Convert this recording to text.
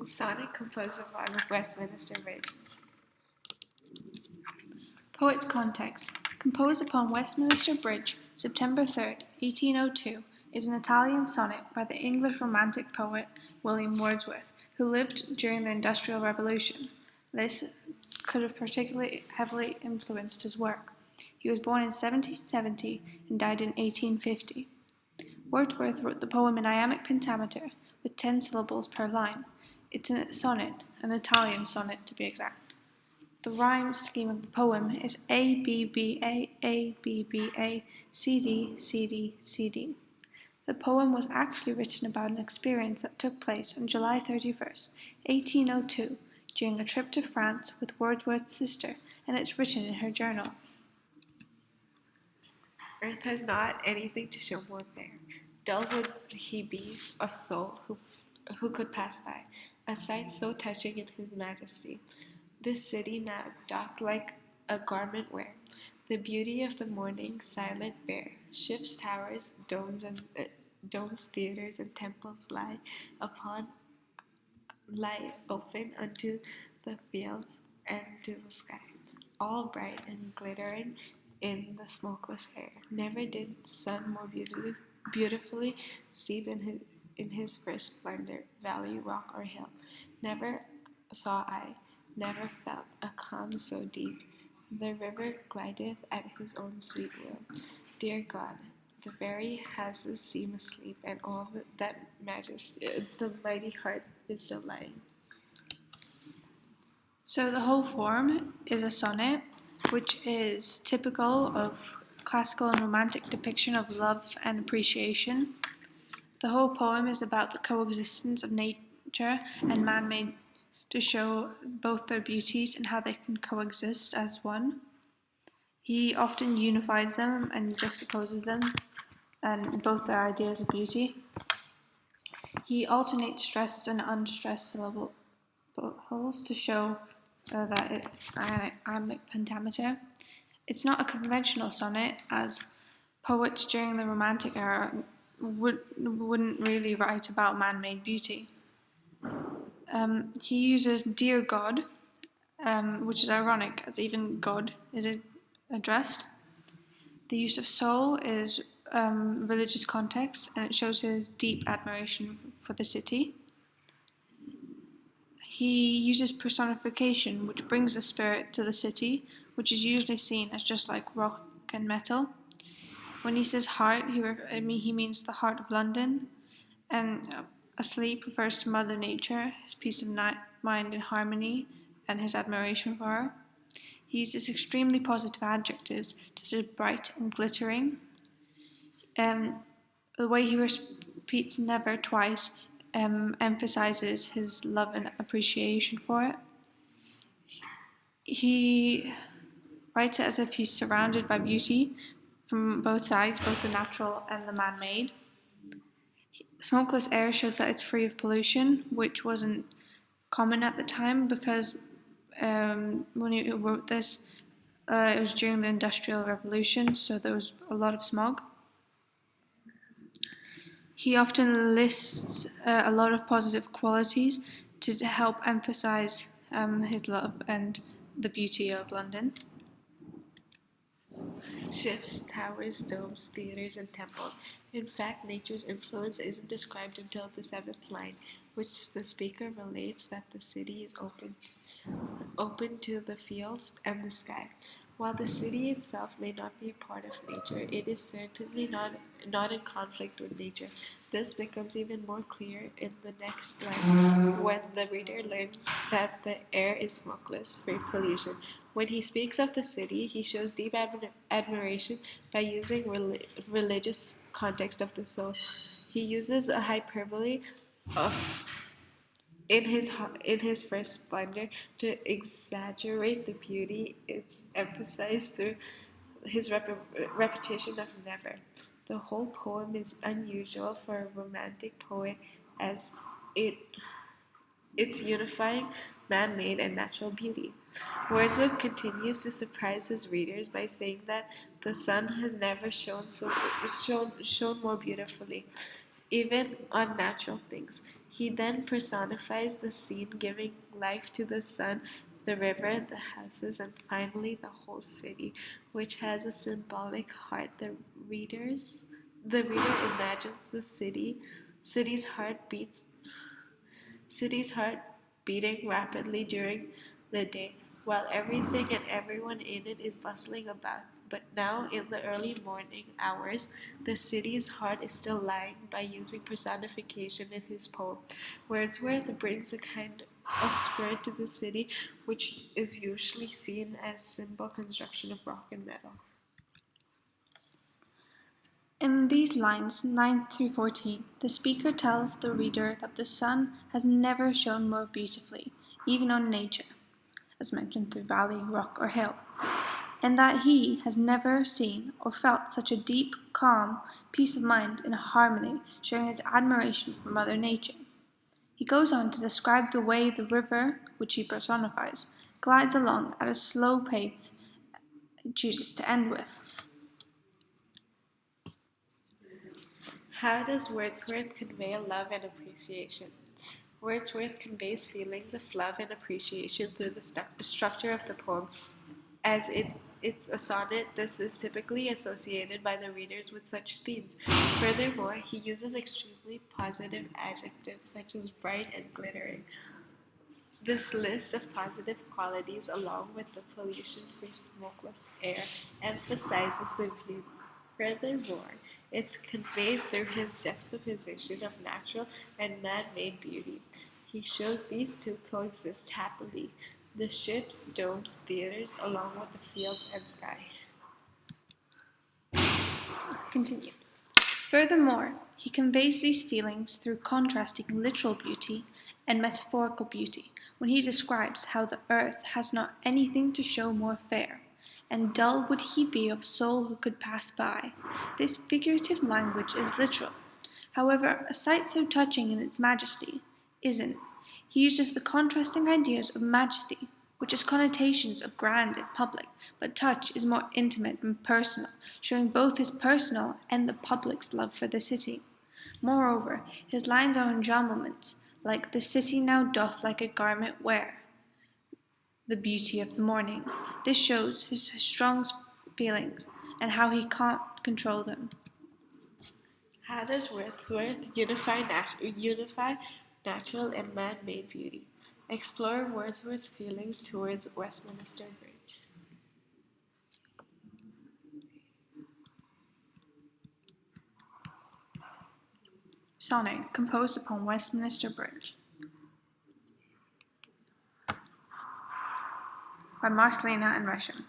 Sonnet composed along Westminster Bridge. Poet's context. Composed upon Westminster Bridge, September 3rd, 1802, is an Italian sonnet by the English Romantic poet William Wordsworth, who lived during the Industrial Revolution. This could have particularly heavily influenced his work. He was born in 1770 and died in 1850. Wordsworth wrote the poem in iambic pentameter, with 10 syllables per line. It's a sonnet, an Italian sonnet to be exact. The rhyme scheme of the poem is A, B, B, A, B, B, A, C, D, C, D, C, D. The poem was actually written about an experience that took place on July 31st, 1802, during a trip to France with Wordsworth's sister, and it's written in her journal. Earth has not anything to show more fair. Dull would he be of soul who could pass by, a sight so touching in his majesty. This city now doth like a garment wear, the beauty of the morning silent bare. Ships, towers, domes, theatres, and temples lie open unto the fields and to the sky, all bright and glittering in the smokeless air. Never did sun more beautifully steep in his first splendor, valley, rock, or hill. Never saw I, never felt a calm so deep. The river glideth at his own sweet will. Dear God, the very houses seem asleep, and all that majesty, the mighty heart is still lying. So the whole form is a sonnet, which is typical of classical and romantic depiction of love and appreciation. The whole poem is about the coexistence of nature and man-made to show both their beauties and how they can coexist as one. He often unifies them and juxtaposes them and both their ideas of beauty. He alternates stressed and unstressed syllables to show that it's iambic pentameter. It's not a conventional sonnet, as poets during the Romantic era wouldn't really write about man-made beauty. He uses "Dear God," which is ironic, as even God is addressed. The use of soul is religious context, and it shows his deep admiration for the city. He uses personification, which brings the spirit to the city, which is usually seen as just like rock and metal. When he says heart, he means the heart of London, and asleep refers to Mother Nature, his peace of mind and harmony, and his admiration for her. He uses extremely positive adjectives such as bright and glittering. The way he repeats never twice emphasizes his love and appreciation for it. He writes it as if he's surrounded by beauty from both sides, both the natural and the man-made. Smokeless air shows that it's free of pollution, which wasn't common at the time because when he wrote this, it was during the Industrial Revolution, so there was a lot of smog. He often lists a lot of positive qualities to help emphasize his love and the beauty of London. Ships, towers, domes, theatres, and temples. In fact, nature's influence isn't described until the seventh line, which the speaker relates that the city is open to the fields and the sky. While the city itself may not be a part of nature, it is certainly not in conflict with nature. This becomes even more clear in the next line, when the reader learns that the air is smokeless, free of pollution. When he speaks of the city, he shows deep admiration by using religious context of the soul. He uses a hyperbole of in his first splendor to exaggerate the beauty. It's emphasized through his repetition of never. The whole poem is unusual for a romantic poet, as it's unifying man-made and natural beauty. Wordsworth continues to surprise his readers by saying that the sun has never shone more beautifully, even on natural things. He then personifies the scene, giving life to the sun, the river, the houses, and finally the whole city, which has a symbolic heart. The reader imagines the city's heart beats city's heart beating rapidly during the day, while everything and everyone in it is bustling about. But now, in the early morning hours, the city's heart is still lying by using personification in his poem. Wordsworth brings a kind of spirit to the city, which is usually seen as symbol construction of rock and metal. In these lines, 9 through 14, the speaker tells the reader that the sun has never shone more beautifully, even on nature, as mentioned through valley, rock, or hill, and that he has never seen or felt such a deep, calm, peace of mind and harmony, showing his admiration for Mother Nature. He goes on to describe the way the river, which he personifies, glides along at a slow pace and chooses to end with. How does Wordsworth convey love and appreciation? Wordsworth conveys feelings of love and appreciation through the structure of the poem. As it's a sonnet, this is typically associated by the readers with such themes. Furthermore, he uses extremely positive adjectives such as bright and glittering. This list of positive qualities, along with the pollution-free smokeless air, emphasizes the beauty. Furthermore, it's conveyed through his juxtaposition of natural and man-made beauty. He shows these two coexist happily: the ships, domes, theaters, along with the fields and sky. Continued. Furthermore, he conveys these feelings through contrasting literal beauty and metaphorical beauty when he describes how the earth has not anything to show more fair, and dull would he be of soul who could pass by. This figurative language is literal. However, a sight so touching in its majesty isn't. He uses the contrasting ideas of majesty, which has connotations of grand and public, but touch is more intimate and personal, showing both his personal and the public's love for the city. Moreover, his lines are enjambments, like the city now doth like a garment wear the beauty of the morning. This shows his strong feelings and how he can't control them. How does Wordsworth unify natural and man-made beauty? Explore Wordsworth's feelings towards Westminster Bridge. Sonnet, composed upon Westminster Bridge. By Marcelina and Resham.